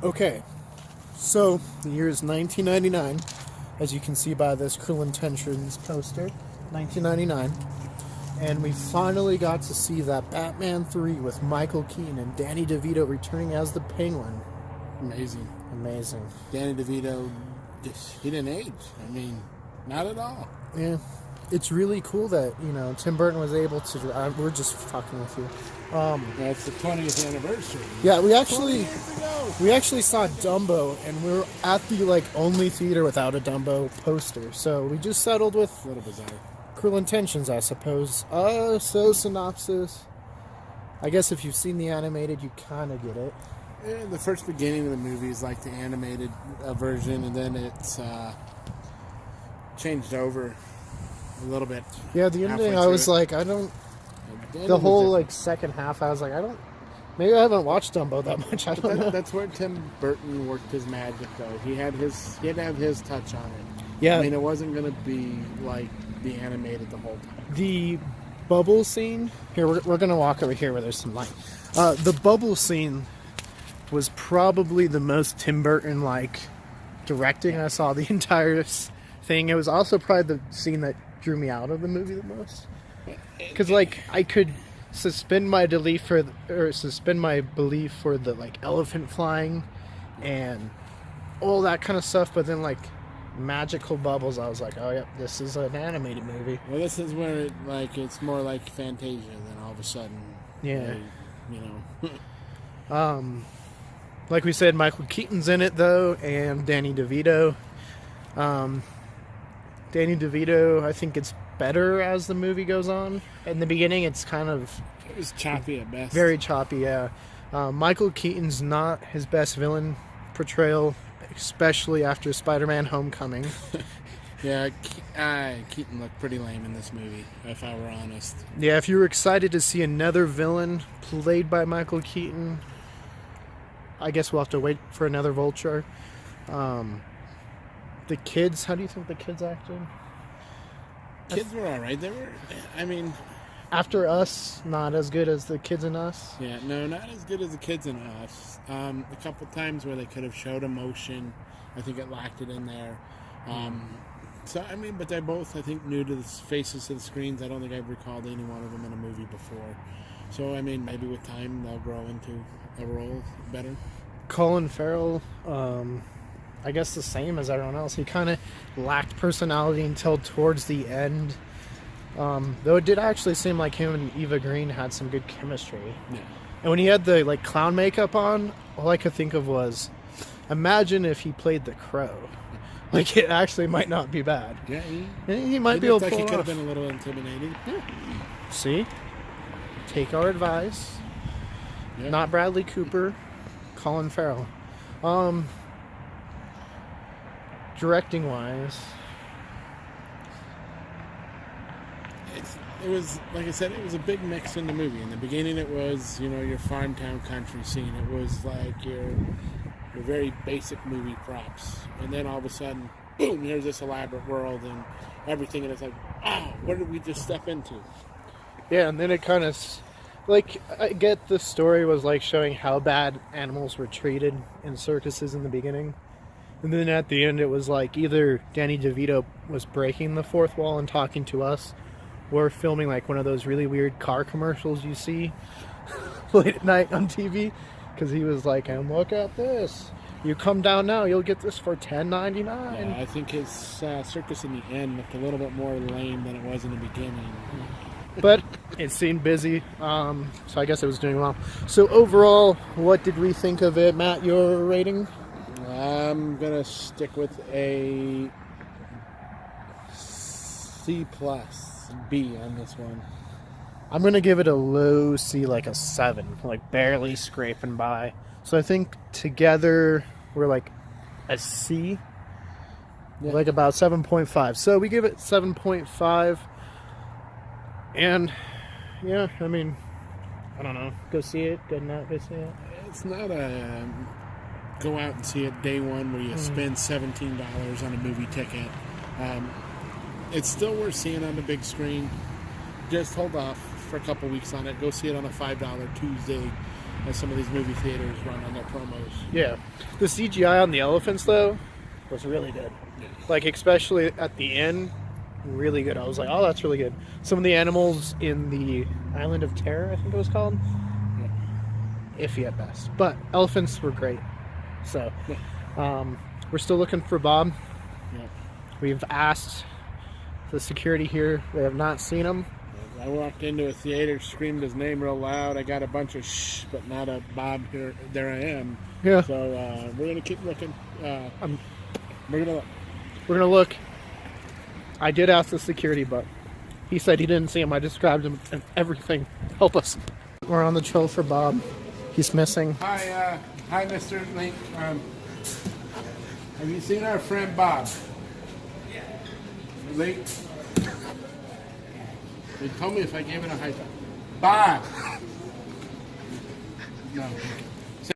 Okay, so the year is 1999, as you can see by this Cruel Intentions poster, 1999, and we finally got to see that Batman 3 with Michael Keaton and Danny DeVito returning as the Penguin. Amazing. Danny DeVito, he didn't age. I mean, not at all. Yeah. It's really cool that, Tim Burton was able to... we're just talking with you. That's the 20th anniversary. Yeah, we actually saw Dumbo, and we were at the only theater without a Dumbo poster. So we just settled with a little bizarre. Cruel Intentions, I suppose. So synopsis. I guess if you've seen the animated, you kind of get it. Yeah, the first beginning of the movie is like the animated version, and then it's changed over a little bit. Yeah, the ending, I was like, I don't... The whole, second half, I was like, maybe I haven't watched Dumbo that much. I don't know. That's where Tim Burton worked his magic, though. He had to have his touch on it. Yeah. I mean, it wasn't going to be like the animated the whole time. The bubble scene... Here, we're going to walk over here where there's some light. The bubble scene was probably the most Tim Burton, directing I saw the entire thing. It was also probably the scene that drew me out of the movie the most. Because, I could suspend my belief for the, elephant flying and all that kind of stuff, but then, magical bubbles, I was like, oh, yep, this is an animated movie. Well, this is where, it's more like Fantasia than all of a sudden. Yeah. Like we said, Michael Keaton's in it, though, and Danny DeVito. Danny DeVito, I think it's better as the movie goes on. In the beginning, it's kind of... It was choppy at best. Very choppy, yeah. Michael Keaton's not his best villain portrayal, especially after Spider-Man Homecoming. Yeah, Keaton looked pretty lame in this movie, if I were honest. Yeah, if you were excited to see another villain played by Michael Keaton, I guess we'll have to wait for another Vulture. The kids, how do you think the kids acted? Kids were alright. They were, After Us, not as good as the kids in Us? Yeah, no, not as good as the kids in Us. A couple times where they could have showed emotion, I think it lacked it in there. But they're both, I think, new to the faces to the screens. I don't think I've recalled any one of them in a movie before. So, maybe with time they'll grow into a role better. Colin Farrell, I guess the same as everyone else. He kind of lacked personality until towards the end. Though it did actually seem like him and Eva Green had some good chemistry. Yeah. And when he had the clown makeup on, all I could think of was, imagine if he played the Crow. It actually might not be bad. Yeah, he might be able to pull he it could off. have been a little intimidating. Yeah. See? Take our advice. Yeah. Not Bradley Cooper. Colin Farrell. Directing wise, it was, like I said, it was a big mix in the movie. In the beginning, it was, your farm town country scene. It was like your very basic movie props. And then all of a sudden, boom, here's this elaborate world and everything. And it's like, oh, what did we just step into? Yeah, and then it kind of... I get the story was showing how bad animals were treated in circuses in the beginning. And then at the end it was either Danny DeVito was breaking the fourth wall and talking to us, or filming one of those really weird car commercials you see late at night on TV. Because he was like, and look at this. You come down now, you'll get this for $10.99. Yeah, I think his circus in the end looked a little bit more lame than it was in the beginning. But it seemed busy, so I guess it was doing well. So overall, what did we think of it? Matt, your rating? I'm going to stick with a C+, B on this one. I'm going to give it a low C, a 7, barely scraping by. So I think together we're a C, yeah. About 7.5. So we give it 7.5. And, yeah, I don't know. Go see it. Good not go see it. It's not a go out and see it day one where you spend $17 on a movie ticket. It's still worth seeing on the big screen. Just hold off for a couple weeks on it. Go see it on a $5 Tuesday as some of these movie theaters run on their promos. Yeah. The CGI on the elephants, though, was really good. Like, especially at the end, really good. I was like, oh, that's really good. Some of the animals in the Island of Terror, I think it was called, iffy at best. But elephants were great. So, we're still looking for Bob. Yeah. We've asked the security here. They have not seen him. I walked into a theater, screamed his name real loud. I got a bunch of shh, but not a Bob here. There I am. Yeah. So we're going to keep looking. We're going to look. We're going to look. I did ask the security, but he said he didn't see him. I described him and everything. Help us. We're on the trail for Bob. He's missing. Hi, Mr. Link. Have you seen our friend Bob? Link? They told me if I gave it a high five. Bob! No.